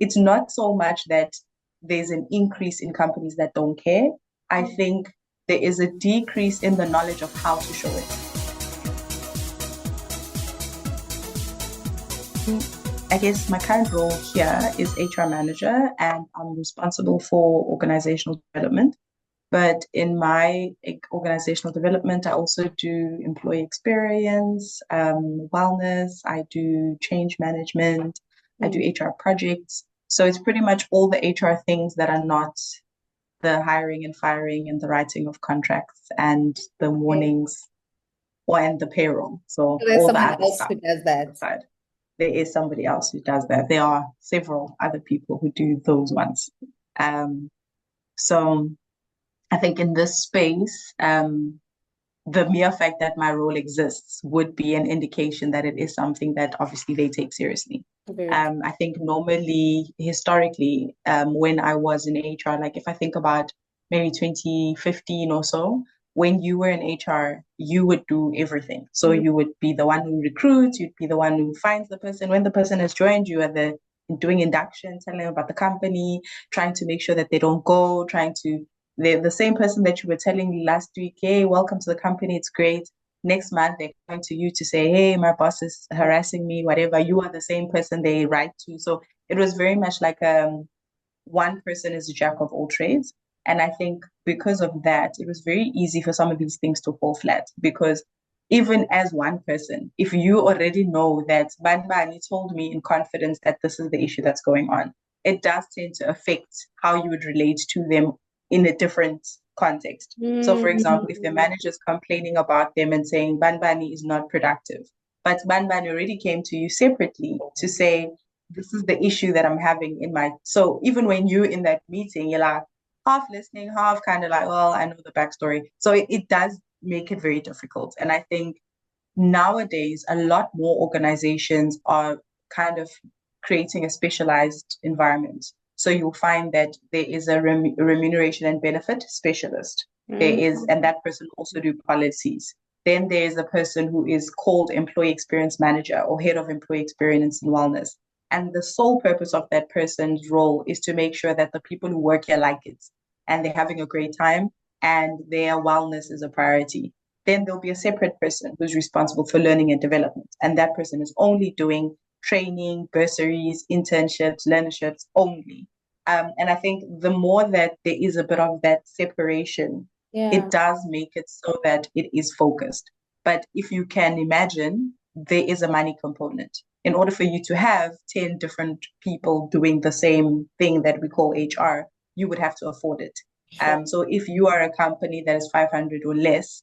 it's not so much that there's an increase in companies that don't care. I think there is a decrease in the knowledge of how to show it. I guess my current role here is HR manager, and I'm responsible for organizational development. But in my organizational development, I also do employee experience, wellness, I do change management, I do HR projects. So it's pretty much all the HR things that are not the hiring and firing and the writing of contracts and the warnings and the payroll. So there's all the someone other else stuff who does that. side. There is somebody else who does that. There are several other people who do those ones. So I think in this space, the mere fact that my role exists would be an indication that it is something that obviously they take seriously. I think normally, historically, when I was in HR, like if I think about maybe 2015 or so, when you were in HR, you would do everything. So you would be the one who recruits, you'd be the one who finds the person. When the person has joined, you are doing induction, telling them about the company, trying to make sure that they don't go, the same person that you were telling me last week, hey, welcome to the company, it's great. Next month, they're going to you to say, hey, my boss is harassing me, whatever. You are the same person they write to. So it was very much like one person is a jack of all trades. And I think because of that, it was very easy for some of these things to fall flat, because even as one person, if you already know that Banbani told me in confidence that this is the issue that's going on, it does tend to affect how you would relate to them in a different context. So, for example, if the manager is complaining about them and saying Banbani is not productive, but Banbani already came to you separately to say, this is the issue that I'm having in my... So even when you're in that meeting, you're like half listening, half kind of like, well, I know the backstory. So it does make it very difficult. And I think nowadays, a lot more organizations are kind of creating a specialized environment. So you'll find that there is a remuneration and benefit specialist. There is, and that person also do policies. Then there is a person who is called employee experience manager or head of employee experience and wellness. And the sole purpose of that person's role is to make sure that the people who work here like it and they're having a great time and their wellness is a priority. Then there'll be a separate person who's responsible for learning and development. And that person is only doing training, bursaries, internships, learnerships only. And I think the more that there is a bit of that separation, it does make it so that it is focused. But if you can imagine, there is a money component. In order for you to have 10 different people doing the same thing that we call HR, you would have to afford it. So if you are a company that is 500 or less,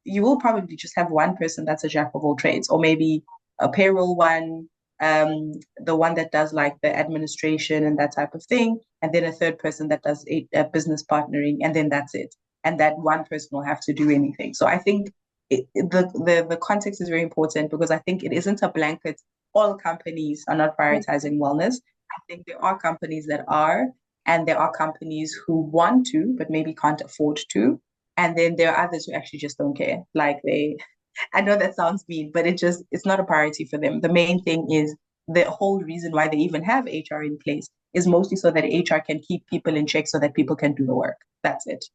you will probably just have one person that's a jack of all trades, or maybe a payroll one, the one that does like the administration and that type of thing, and then a third person that does a business partnering, and then that's it. And that one person will have to do anything. So I think the context is very important, because I think it isn't a blanket. All companies are not prioritizing wellness. I think there are companies that are, and there are companies who want to, but maybe can't afford to. And then there are others who actually just don't care. Like I know that sounds mean, but it's not a priority for them. The main thing is the whole reason why they even have HR in place is mostly so that HR can keep people in check so that people can do the work. That's it.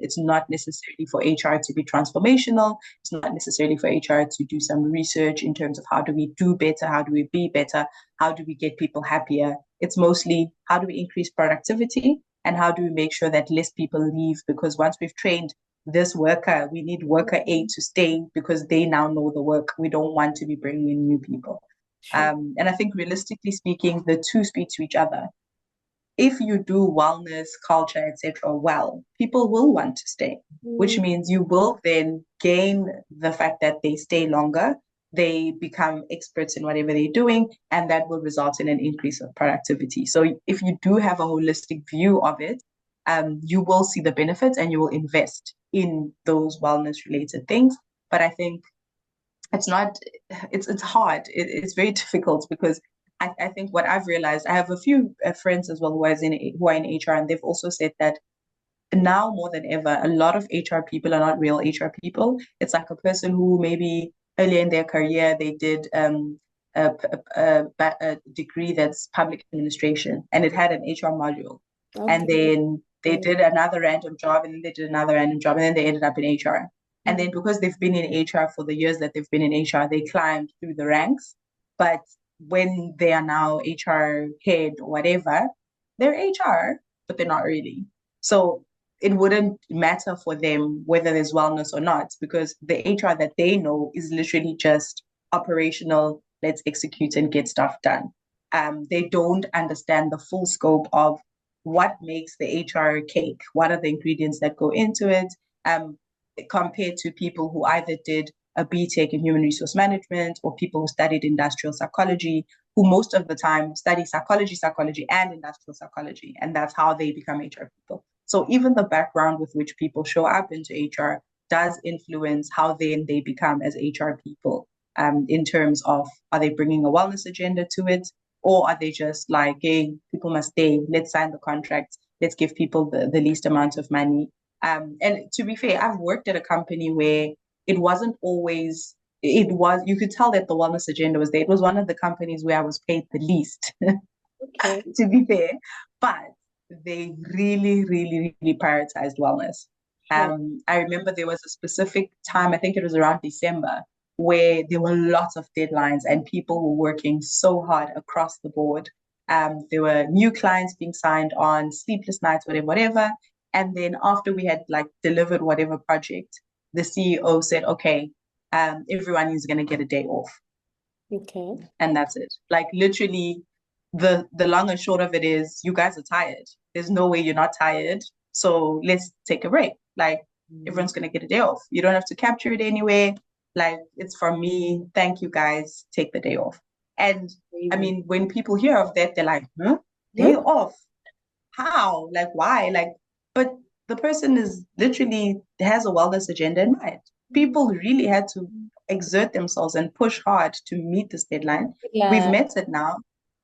It's not necessarily for HR to be transformational. It's not necessarily for HR to do some research in terms of how do we do better? How do we be better? How do we get people happier? It's mostly how do we increase productivity and how do we make sure that less people leave? Because once we've trained this worker, we need worker A to stay because they now know the work. We don't want to be bringing in new people. And I think realistically speaking, the two speak to each other. If you do wellness, culture, etc., well, people will want to stay, which means you will then gain the fact that they stay longer, they become experts in whatever they're doing, and that will result in an increase of productivity. So if you do have a holistic view of it, you will see the benefits and you will invest in those wellness related things. But I think it's hard. It's very difficult because I think what I've realized, I have a few friends as well who are in HR, and they've also said that now more than ever, a lot of HR people are not real HR people. It's like a person who maybe earlier in their career, they did a degree that's public administration, and it had an HR module. Okay. And then they did another random job, and then they did another random job, and then they ended up in HR. And then because they've been in HR for the years that they've been in HR, they climbed through the ranks. But when they are now HR head or whatever, they're HR, but they're not really. So it wouldn't matter for them whether there's wellness or not, because the HR that they know is literally just operational, let's execute and get stuff done. They don't understand the full scope of what makes the HR cake, what are the ingredients that go into it, compared to people who either did a BTech in human resource management or people who studied industrial psychology, who most of the time study psychology, and industrial psychology. And that's how they become HR people. So even the background with which people show up into HR does influence how then they become as HR people, in terms of, are they bringing a wellness agenda to it? Or are they just like, hey, people must stay, let's sign the contract, let's give people the least amount of money. And to be fair, I've worked at a company where it wasn't always, you could tell that the wellness agenda was there. It was one of the companies where I was paid the least, okay, to be fair, but they really, really, really prioritized wellness. I remember there was a specific time, I think it was around December, where there were lots of deadlines and people were working so hard across the board. There were new clients being signed on, sleepless nights, whatever. And then after we had like delivered whatever project, the CEO said, okay, everyone is going to get a day off. Okay. And that's it. Like literally the long and short of it is you guys are tired. There's no way you're not tired. So let's take a break. Like everyone's going to get a day off. You don't have to capture it anyway. Like it's from me. Thank you guys. Take the day off. And I mean, when people hear of that, they're like, huh? Day off? How? Like, why? Like, but the person is literally has a wellness agenda in mind. People really had to exert themselves and push hard to meet this deadline. Yeah. We've met it now.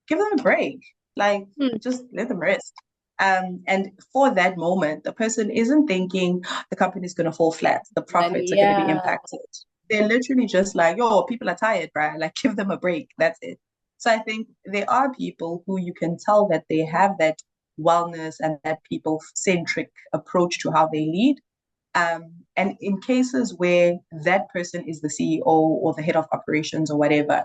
Give them a break. Like, just let them rest. And for that moment, the person isn't thinking the company's going to fall flat, the profits are going to be impacted. They're literally just like, yo, people are tired, right? Like, give them a break. That's it. So I think there are people who you can tell that they have that wellness and that people-centric approach to how they lead. And in cases where that person is the CEO or the head of operations or whatever,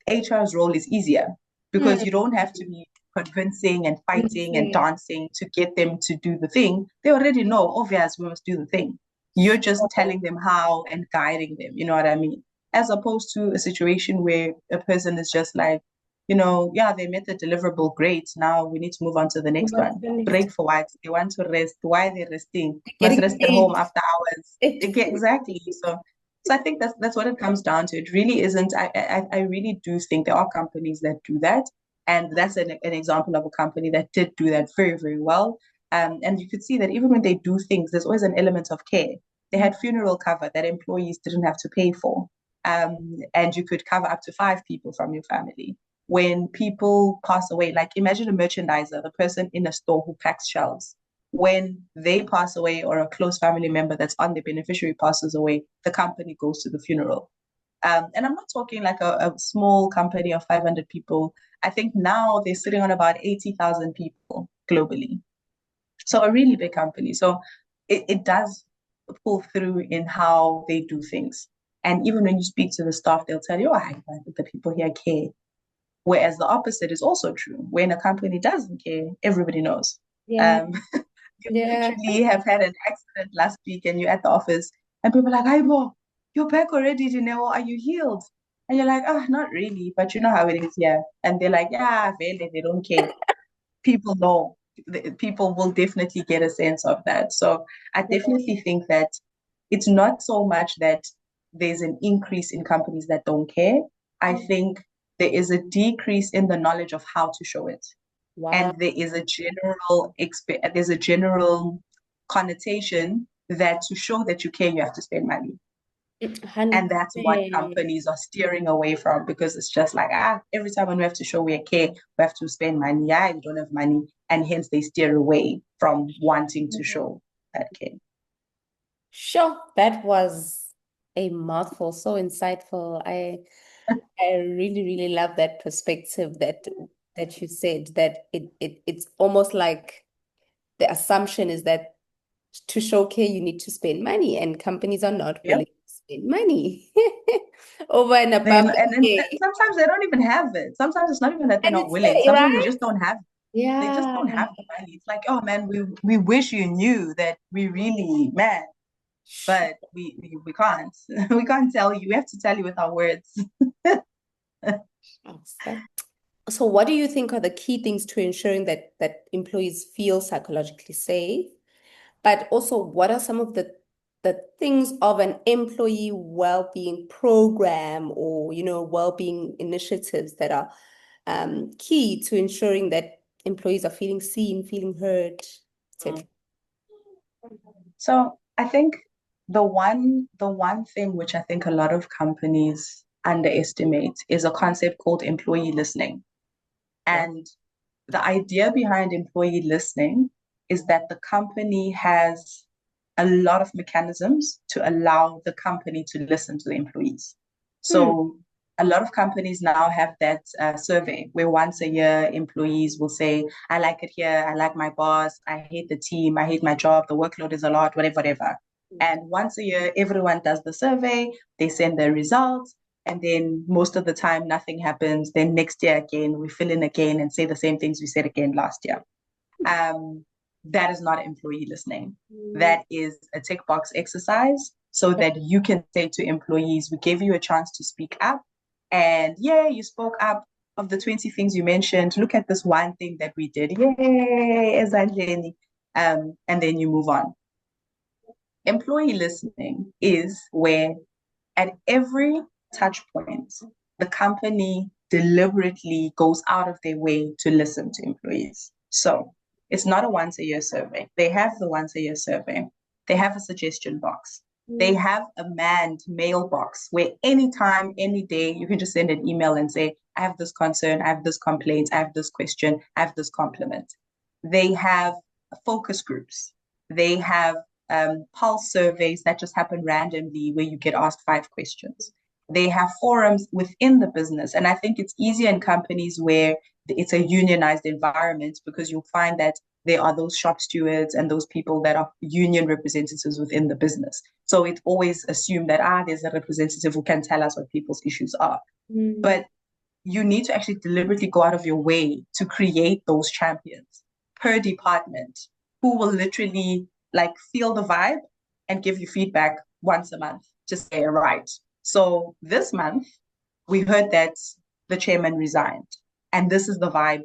HR's role is easier because you don't have to be convincing and fighting and dancing to get them to do the thing. They already know, obvious, we must do the thing. You're just telling them how and guiding them, you know what I mean? As opposed to a situation where a person is just like, you know, yeah, they met the deliverable, great. Now we need to move on to the next one. Break for what? They want to rest. Why are they resting? Must rest at home after hours. Exactly. So I think that's what it comes down to. It really isn't. I really do think there are companies that do that. And that's an example of a company that did do that very, very well. And you could see that even when they do things, there's always an element of care. They had funeral cover that employees didn't have to pay for. And you could cover up to 5 people from your family. When people pass away, like imagine a merchandiser, the person in a store who packs shelves. When they pass away or a close family member that's on the beneficiary passes away, the company goes to the funeral. And I'm not talking like a small company of 500 people. I think now they're sitting on about 80,000 people globally. So a really big company. So it does pull through in how they do things. And even when you speak to the staff, they'll tell you, oh, I think the people here care. Whereas the opposite is also true. When a company doesn't care, everybody knows. Yeah. You literally have had an accident last week and you're at the office and people are like, Aibo, you're back already, Dineo, are you healed? And you're like, oh, not really, but you know how it is here. And they're like, yeah, really, they don't care. People know. People will definitely get a sense of that. So I definitely think that it's not so much that there's an increase in companies that don't care. I think there is a decrease in the knowledge of how to show it. Wow. And there is a general connotation that to show that you care, you have to spend money. 100%. And that's what companies are steering away from, because it's just like, every time when we have to show we care, we have to spend money. Yeah, you don't have money. And hence they steer away from wanting to show that care. Sure. That was a mouthful, so insightful. I really, really love that perspective that you said, that it's almost like the assumption is that to show care, you need to spend money, and companies are not Yep. willing to spend money over and They above and care. sometimes they don't even have it. Sometimes it's not even that they're And not it's willing. Sometimes they right? just don't have it. They just Yeah. don't have the money. It's like, oh man, we wish you knew that we really man, but we can't. We can't tell you. We have to tell you with our words. Awesome. So what do you think are the key things to ensuring that employees feel psychologically safe? But also, what are some of the things of an employee well-being program, or well-being initiatives that are key to ensuring that employees are feeling seen, feeling heard, etc. So I think the one thing which I think a lot of companies underestimate is a concept called employee listening. Yeah. And the idea behind employee listening is that the company has a lot of mechanisms to allow the company to listen to the employees. Hmm. So a lot of companies now have that survey where once a year employees will say, I like it here, I like my boss, I hate the team, I hate my job, the workload is a lot, whatever, whatever. And once a year, everyone does the survey, they send their results, and then most of the time nothing happens. Then next year again, we fill in again and say the same things we said again last year. Um, that is not employee listening. That is a tick box exercise so that you can say to employees, we gave you a chance to speak up. And yeah, you spoke up. Of the 20 things you mentioned, look at this one thing that we did. Yay, Ezanjeni. And then you move on. Employee listening is where at every touch point, the company deliberately goes out of their way to listen to employees. So it's not a once a year survey. They have the once a year survey. They have a suggestion box. They have a manned mailbox where anytime, any day, you can just send an email and say, I have this concern, I have this complaint, I have this question, I have this compliment. They have focus groups. They have pulse surveys that just happen randomly where you get asked 5 questions. They have forums within the business. And I think it's easier in companies where it's a unionized environment because you'll find that there are those shop stewards and those people that are union representatives within the business. So it's always assumed that, there's a representative who can tell us what people's issues are. But you need to actually deliberately go out of your way to create those champions per department who will literally like feel the vibe and give you feedback once a month. Just say, right. So this month, we heard that the chairman resigned, and this is the vibe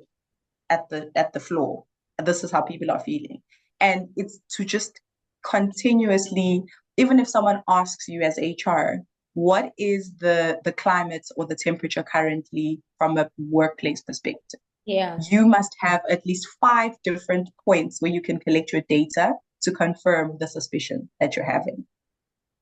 at the floor. This is how people are feeling, and it's to just continuously, even if someone asks you as HR, what is the climate or the temperature currently from a workplace perspective? Yeah. You must have at least 5 different points where you can collect your data to confirm the suspicion that you're having.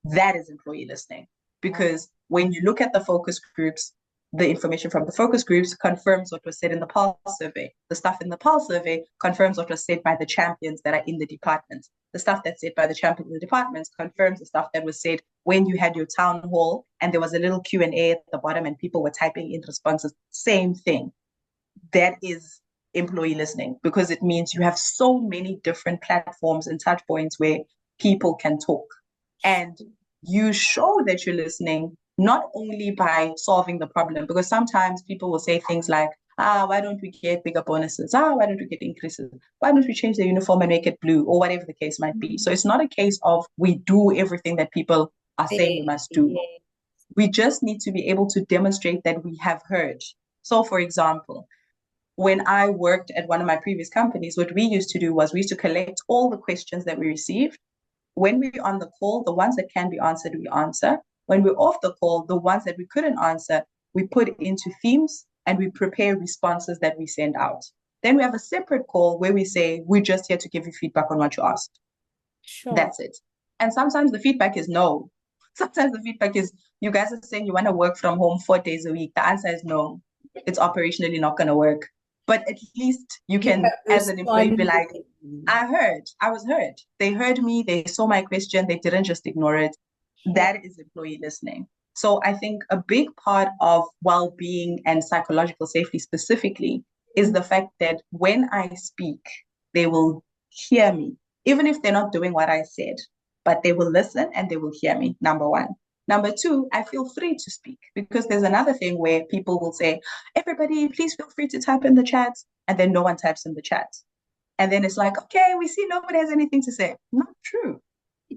That is employee listening. Because when you look at the focus groups, the information from the focus groups confirms what was said in the pulse survey. The stuff in the pulse survey confirms what was said by the champions that are in the department. The stuff that's said by the champions in the departments confirms the stuff that was said when you had your town hall and there was a little Q&A at the bottom and people were typing in responses. Same thing. That is employee listening because it means you have so many different platforms and touch points where people can talk. And you show that you're listening not only by solving the problem, because sometimes people will say things like, why don't we get bigger bonuses? Why don't we get increases? Why don't we change the uniform and make it blue? Or whatever the case might be. So it's not a case of we do everything that people are saying we must do. We just need to be able to demonstrate that we have heard. So, for example, when I worked at one of my previous companies, what we used to do was we used to collect all the questions that we received. When we're on the call, the ones that can be answered, we answer. When we're off the call, the ones that we couldn't answer, we put into themes and we prepare responses that we send out. Then we have a separate call where we say, we're just here to give you feedback on what you asked. Sure. That's it. And sometimes the feedback is no. Sometimes the feedback is, you guys are saying you want to work from home 4 days a week. The answer is no. It's operationally not going to work. But at least you can, as an employee, be like, I was heard. They heard me, they saw my question, they didn't just ignore it. That is employee listening. So I think a big part of well-being and psychological safety specifically is the fact that when I speak, they will hear me, even if they're not doing what I said, but they will listen and they will hear me, number one. Number two, I feel free to speak, because there's another thing where people will say, everybody, please feel free to type in the chat. And then no one types in the chat. And then it's like, okay, we see nobody has anything to say. Not true.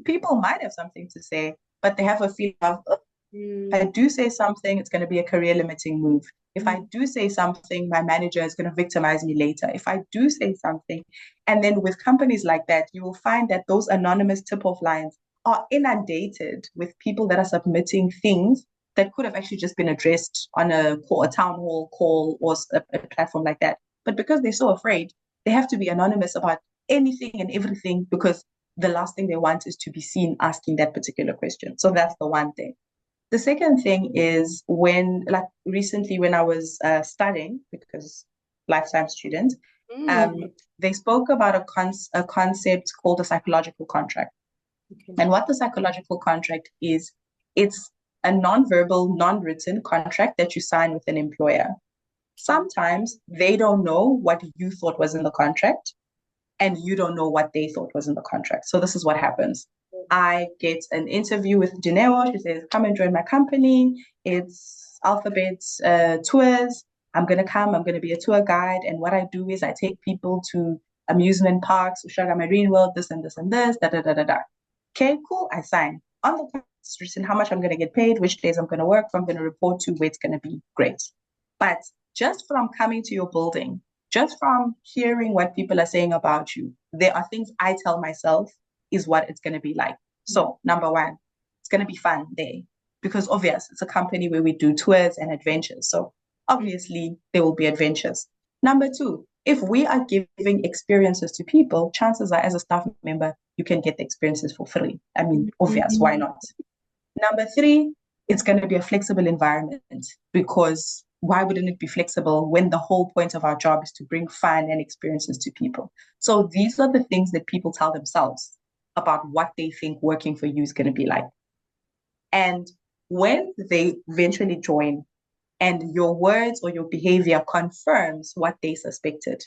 People might have something to say, but they have a feeling of, oh, if I do say something, it's going to be a career limiting move. If I do say something, my manager is going to victimize me later. If I do say something, and then with companies like that, you will find that those anonymous tip-off lines are inundated with people that are submitting things that could have actually just been addressed on a town hall call or a platform like that. But because they're so afraid, they have to be anonymous about anything and everything, because the last thing they want is to be seen asking that particular question. So that's the one thing. The second thing is like recently when I was studying, because lifetime student, they spoke about a concept called a psychological contract. Okay. And what the psychological contract is, it's a non-verbal, non-written contract that you sign with an employer. Sometimes they don't know what you thought was in the contract, and you don't know what they thought was in the contract. So this is what happens. I get an interview with Dineo. She says, come and join my company. It's Alphabet Tours. I'm going to come. I'm going to be a tour guide. And what I do is I take people to amusement parks, Ushaga Marine World, this and this and this, da, da, da, da, da. Okay, cool. I sign. On the contract, it's written how much I'm going to get paid, which days I'm going to work, I'm going to report to, where it's going to be. Great. But just from coming to your building, just from hearing what people are saying about you, there are things I tell myself is what it's going to be like. So number one, it's going to be fun there, because obviously it's a company where we do tours and adventures. So obviously there will be adventures. Number two, if we are giving experiences to people, chances are as a staff member, you can get the experiences for free. I mean, obvious, why not? Number three, it's going to be a flexible environment, because why wouldn't it be flexible when the whole point of our job is to bring fun and experiences to people? So these are the things that people tell themselves about what they think working for you is going to be like. And when they eventually join and your words or your behavior confirms what they suspected,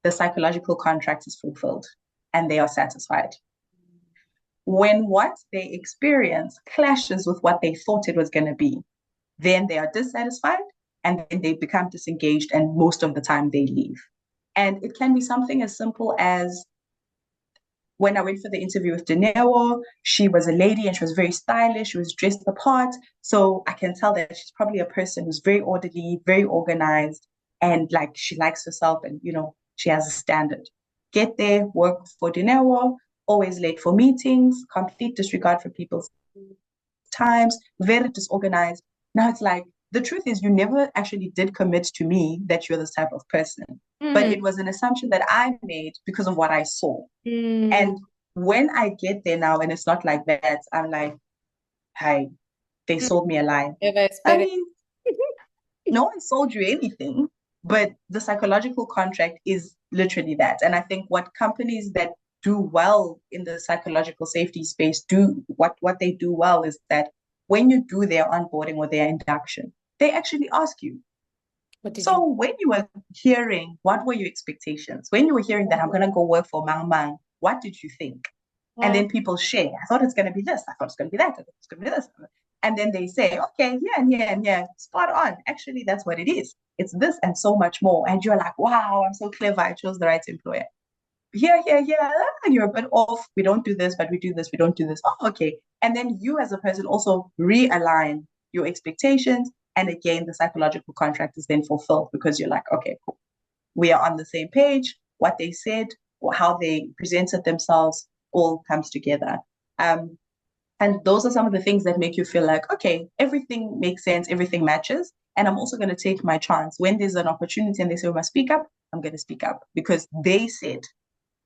the psychological contract is fulfilled and they are satisfied. When what they experience clashes with what they thought it was going to be, then they are dissatisfied and then they become disengaged, and most of the time they leave. And it can be something as simple as when I went for the interview with Dineo, she was a lady and she was very stylish. She was dressed the part. So I can tell that she's probably a person who's very orderly, very organized, and like she likes herself and, you know, she has a standard. Get there, work for Dineo, always late for meetings, complete disregard for people's times, very disorganized. Now it's like, the truth is you never actually did commit to me that you're this type of person. But it was an assumption that I made because of what I saw. And when I get there now and it's not like that, I'm like, hi, they sold me a lie. I mean, no one sold you anything, but the psychological contract is literally that. And I think what companies that do well in the psychological safety space do, what they do well is that when you do their onboarding or their induction, they actually ask you. When you were hearing, what were your expectations? When you were hearing that I'm going to go work for Mang Mang, what did you think? And then people share. I thought it's going to be this. I thought it's going to be that. I thought it's going to be this. And then they say, okay, yeah, and yeah, and yeah, spot on. Actually, that's what it is. It's this and so much more. And you're like, wow, I'm so clever. I chose the right employer. Here, and you're a bit off. We don't do this, but we do this. We don't do this. Oh, okay. And then you as a person also realign your expectations. And again, the psychological contract is then fulfilled because you're like, okay, cool. We are on the same page. What they said or how they presented themselves all comes together. And those are some of the things that make you feel like, okay, everything makes sense, everything matches. And I'm also going to take my chance. When there's an opportunity and they say, we must speak up, I'm going to speak up because they said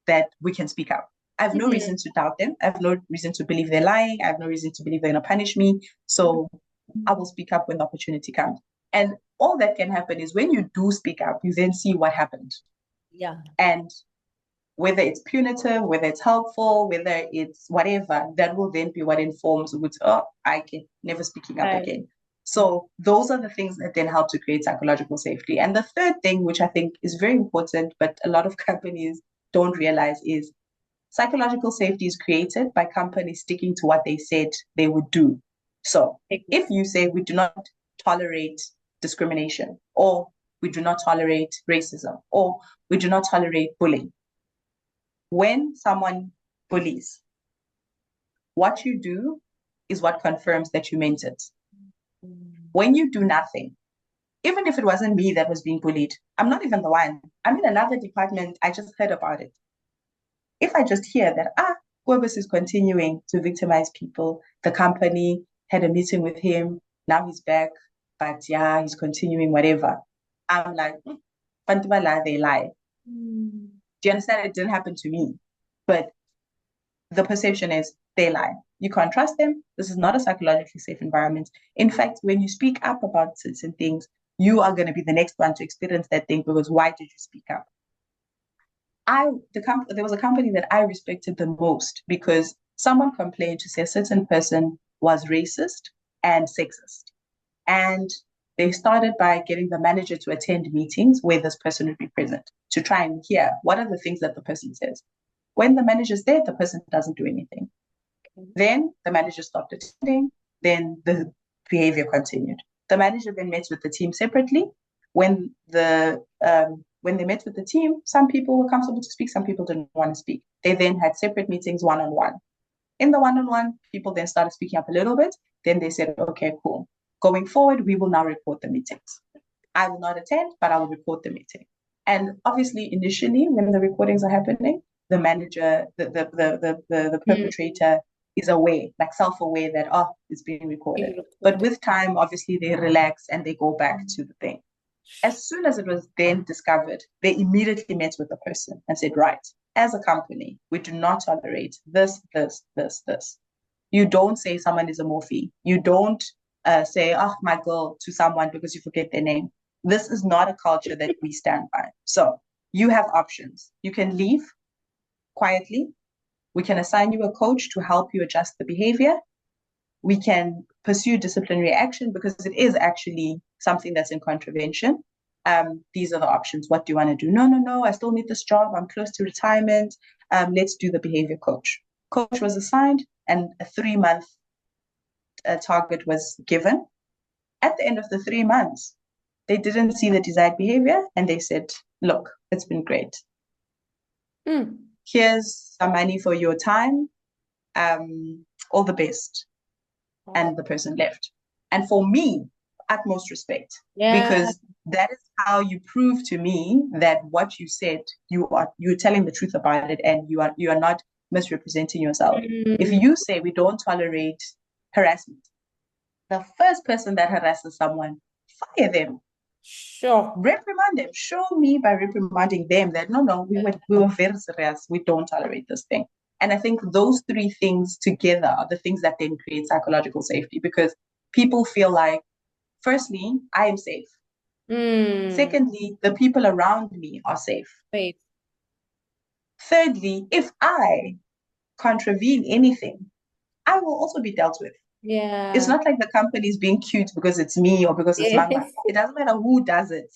that we can speak up. I have no reason to doubt them. I have no reason to believe they're lying. I have no reason to believe they're going to punish me. So I will speak up when the opportunity comes. And all that can happen is when you do speak up, you then see what happened. Yeah. And whether it's punitive, whether it's helpful, whether it's whatever, that will then be what informs which, oh, I can never speaking up again. So those are the things that then help to create psychological safety. And the third thing, which I think is very important, but a lot of companies don't realize, is psychological safety is created by companies sticking to what they said they would do. So if you say we do not tolerate discrimination, or we do not tolerate racism, or we do not tolerate bullying, when someone bullies, what you do is what confirms that you meant it. When you do nothing, even if it wasn't me that was being bullied, I'm not even the one. I'm in another department. I just heard about it. If I just hear that, Kobus is continuing to victimize people, the company had a meeting with him, now he's back, but yeah, he's continuing whatever. I'm like, they lie. Do you understand? It didn't happen to me, but the perception is they lie. You can't trust them. This is not a psychologically safe environment. In fact, when you speak up about certain things, you are going to be the next one to experience that thing, because why did you speak up? There was a company that I respected the most because someone complained to say a certain person was racist and sexist. And they started by getting the manager to attend meetings where this person would be present to try and hear what are the things that the person says. When the manager's there, the person doesn't do anything. Then the manager stopped attending. Then the behavior continued. The manager then met with the team separately. When they met with the team, some people were comfortable to speak, some people didn't want to speak. They then had separate meetings, one-on-one. In the one-on-one, people then started speaking up a little bit. Then they said, okay, cool. Going forward, we will now report the meetings. I will not attend, but I will report the meeting. And obviously, initially, when the recordings are happening, the manager, the perpetrator is aware, like self-aware that, oh, it's being recorded. But with time, obviously, they relax and they go back to the thing. As soon as it was then discovered, they immediately met with the person and said, right, as a company, we do not tolerate this. You don't say someone is a morphe. You don't say, oh, my girl, to someone because you forget their name. This is not a culture that we stand by. So you have options. You can leave quietly. We can assign you a coach to help you adjust the behavior. We can pursue disciplinary action because it is actually something that's in contravention. These are the options. What do you want to do? No, I still need this job. I'm close to retirement. Let's do the behavior coach. Coach was assigned and a 3-month target was given. At the end of the 3 months, they didn't see the desired behavior and they said, look, it's been great. Here's some money for your time. All the best. And the person left. And for me, utmost respect, because that is how you prove to me that what you said, you're telling the truth about it, and you are not misrepresenting yourself. If you say we don't tolerate harassment, the first person that harasses someone, fire them. Sure. Reprimand them. Show me by reprimanding them that no, we were very serious. We don't tolerate this thing. And I think those 3 things together are the things that then create psychological safety, because people feel like, firstly, I am safe. Secondly, the people around me are safe. Thirdly, if I contravene anything, I will also be dealt with. Yeah. It's not like the company is being cute because it's me or because it's Manga. It doesn't matter who does it.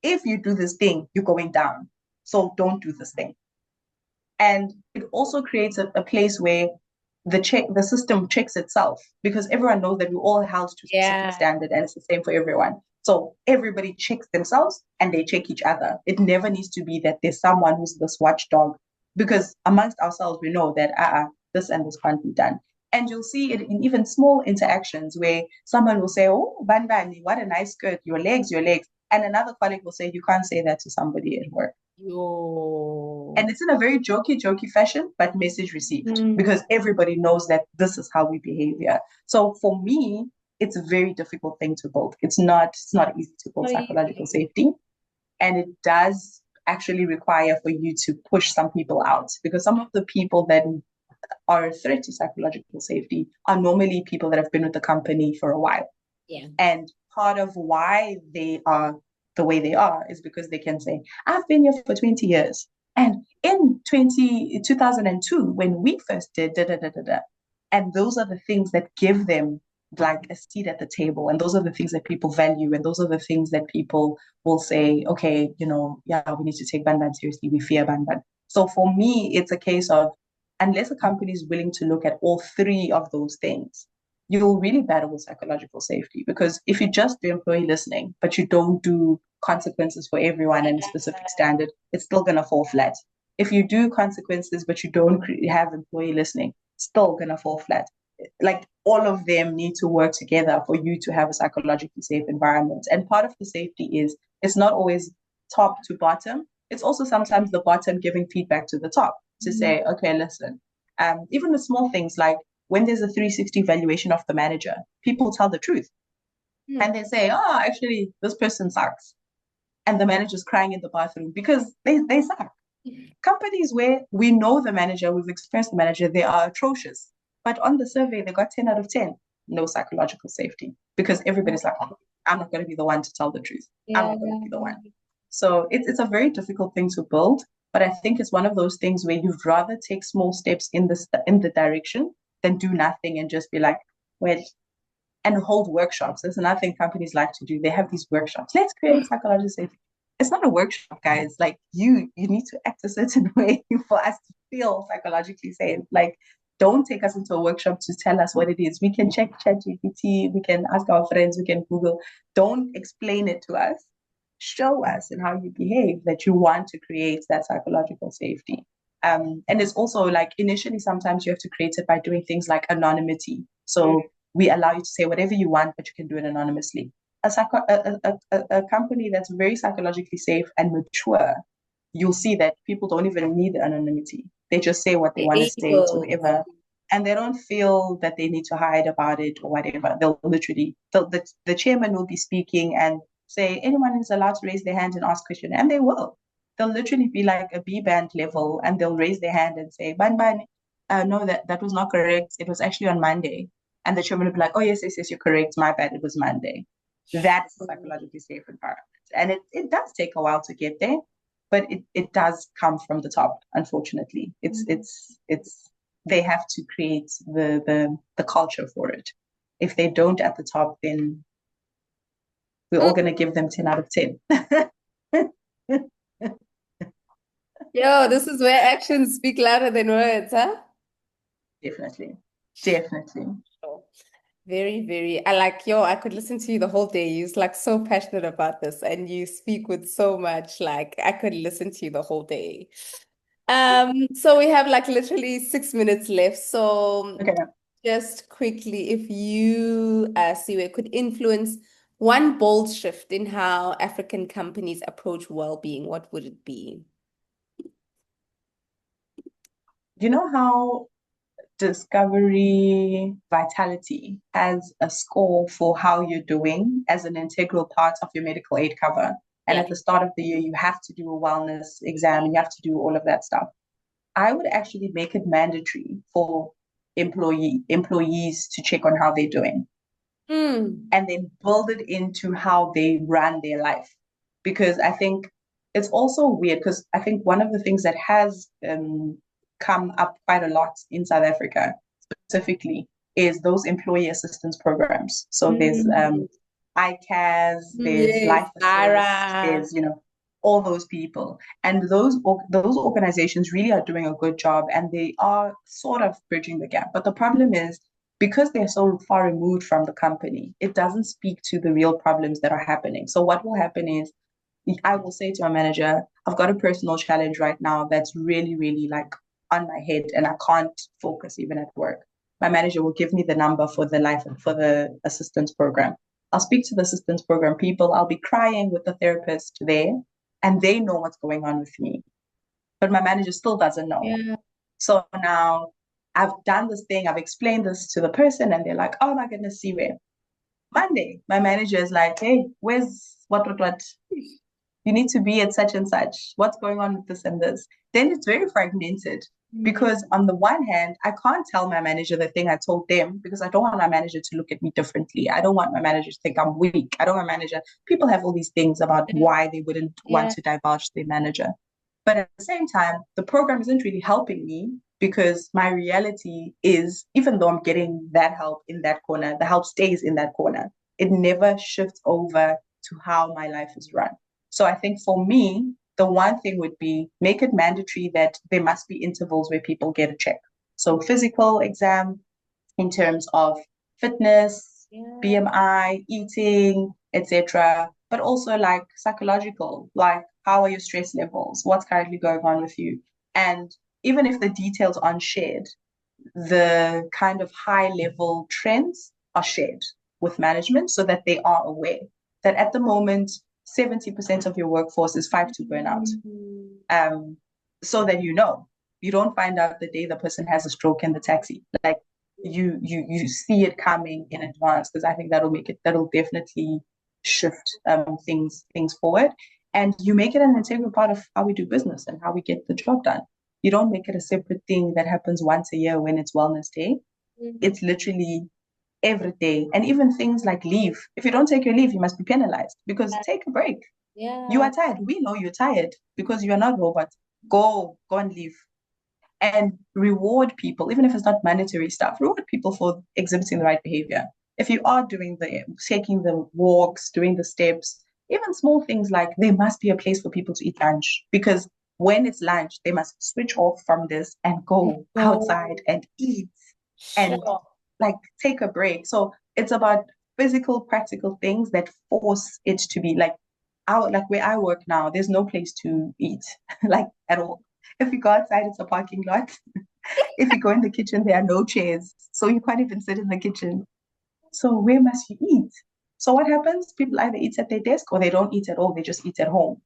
If you do this thing, you're going down. So don't do this thing. And it also creates a place where the system checks itself, because everyone knows that we're all held to a specific standard and it's the same for everyone. So everybody checks themselves and they check each other. It never needs to be that there's someone who's this watchdog, because amongst ourselves, we know that this and this can't be done. And you'll see it in even small interactions where someone will say, oh, Banbani, what a nice skirt, your legs. And another colleague will say, you can't say that to somebody at work. And it's in a very jokey fashion, but message received, because everybody knows that this is how we behave here. So for me, it's a very difficult thing to build. It's not easy to build psychological safety. And it does actually require for you to push some people out, because some of the people that are a threat to psychological safety are normally people that have been with the company for a while. And part of why they are the way they are is because they can say, I've been here for 20 years and in 2002 when we first did da, da, da, da, da. And those are the things that give them like a seat at the table. And those are the things that people value. And those are the things that people will say, okay, yeah, we need to take Banban seriously. We fear Banban. So for me, it's a case of unless a company is willing to look at all three of those things, you'll really battle with psychological safety. Because if you just do employee listening, but you don't do consequences for everyone and a specific standard, it's still going to fall flat. If you do consequences, but you don't have employee listening, still going to fall flat. Like all of them need to work together for you to have a psychologically safe environment. And part of the safety is it's not always top to bottom. It's also sometimes the bottom giving feedback to the top to say, okay, listen, even the small things like when there's a 360 valuation of the manager, people tell the truth. And they say, oh, actually, this person sucks. And the manager's crying in the bathroom because they suck. Companies where we know the manager, we've experienced the manager, they are atrocious. But on the survey, they got 10 out of 10. No psychological safety because everybody's like, oh, I'm not going to be the one to tell the truth. I'm not going to be the one. So it's a very difficult thing to build. But I think it's one of those things where you'd rather take small steps in the direction than do nothing and just be like, well, and hold workshops. That's another thing companies like to do. They have these workshops. Let's create psychological safety. It's not a workshop, guys. Like you need to act a certain way for us to feel psychologically safe. Like, don't take us into a workshop to tell us what it is. We can check ChatGPT, we can ask our friends, we can Google. Don't explain it to us. Show us in how you behave that you want to create that psychological safety. And it's also like initially, sometimes you have to create it by doing things like anonymity. So we allow you to say whatever you want, but you can do it anonymously. A company that's very psychologically safe and mature, you'll see that people don't even need anonymity. They just say what they want to say to whoever, and they don't feel that they need to hide about it or whatever. They'll literally, the chairman will be speaking and say anyone is allowed to raise their hand and ask question, and they will. They'll literally be like a B band level, and they'll raise their hand and say, "Ban ban, no, that was not correct. It was actually on Monday." And the chairman will be like, "Oh yes, yes, yes, you're correct. My bad. It was Monday." That's a psychologically safe environment. And it does take a while to get there, but it does come from the top, unfortunately. It's they have to create the culture for it. If they don't at the top, then we're all gonna give them 10 out of 10. Yo, this is where actions speak louder than words, huh? Definitely. Definitely. Very, very. I could listen to you the whole day. You're like so passionate about this and you speak with so much, like I could listen to you the whole day. So we have like literally 6 minutes left. So okay. Just quickly, if you, Siwe, could influence one bold shift in how African companies approach well-being, what would it be? You know how Discovery Vitality has a score for how you're doing as an integral part of your medical aid cover. And at the start of the year, you have to do a wellness exam and you have to do all of that stuff. I would actually make it mandatory for employees to check on how they're doing and then build it into how they run their life. Because I think it's also weird because I think one of the things that has come up quite a lot in South Africa specifically is those employee assistance programs. So there's ICAS, there's Life Assist, there's, all those people. And those organizations really are doing a good job and they are sort of bridging the gap. But the problem is because they're so far removed from the company, it doesn't speak to the real problems that are happening. So what will happen is I will say to my manager, I've got a personal challenge right now that's really, really like on my head and I can't focus even at work. My manager will give me the number for the assistance program. I'll speak to the assistance program people. I'll be crying with the therapist there and they know what's going on with me. But my manager still doesn't know. Yeah. So now I've done this thing, I've explained this to the person and they're like, oh my goodness, Siwe. Monday, my manager is like, hey, where's what? You need to be at such and such. What's going on with this and this? Then it's very fragmented because on the one hand, I can't tell my manager the thing I told them because I don't want my manager to look at me differently. I don't want my manager to think I'm weak. I don't want my manager. People have all these things about why they wouldn't want to divulge their manager. But at the same time, the program isn't really helping me because my reality is, even though I'm getting that help in that corner, the help stays in that corner. It never shifts over to how my life is run. So I think for me, the one thing would be make it mandatory that there must be intervals where people get a check. So physical exam in terms of fitness, BMI, eating, etc. But also like psychological, like how are your stress levels? What's currently going on with you? And even if the details aren't shared, the kind of high level trends are shared with management so that they are aware that at the moment, 70% of your workforce is 5-2 burnout. So that you don't find out the day the person has a stroke in the taxi. Like you see it coming in advance, because I think that'll definitely shift things forward. And you make it an integral part of how we do business and how we get the job done. You don't make it a separate thing that happens once a year when it's wellness day. It's literally every day. And even things like leave. If you don't take your leave, you must be penalized, because take a break. You are tired. We know you're tired because you are not robots. Go and leave. And reward people, even if it's not monetary stuff, reward people for exhibiting the right behavior. If you are taking the walks, doing the steps, even small things like there must be a place for people to eat lunch, because when it's lunch, they must switch off from this and go outside and eat and like take a break. So it's about physical, practical things that force it to be like where I work now, there's no place to eat like at all. If you go outside, it's a parking lot. If you go in the kitchen, there are no chairs. So you can't even sit in the kitchen. So where must you eat? So what happens? People either eat at their desk or they don't eat at all. They just eat at home,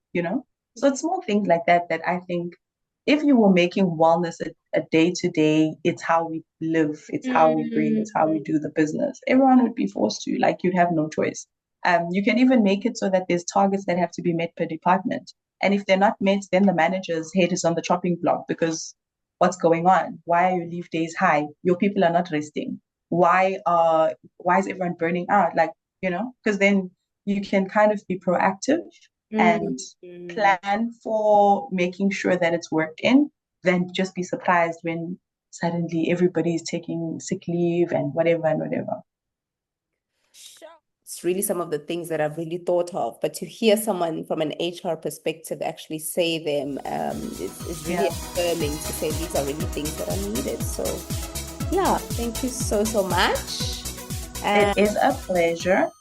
So it's small things like that I think if you were making wellness a day-to-day, it's how we live, it's how we breathe, it's how we do the business. Everyone would be forced to, like you'd have no choice. You can even make it so that there's targets that have to be met per department. And if they're not met, then the manager's head is on the chopping block, because what's going on? Why are your leave days high? Your people are not resting. Why is everyone burning out? Because then you can kind of be proactive and plan for making sure that it's worked in, then just be surprised when suddenly everybody's taking sick leave and whatever and whatever. It's really some of the things that I've really thought of, but to hear someone from an HR perspective actually say them is really affirming to say these are really things that are needed. So yeah, thank you so much. It is a pleasure.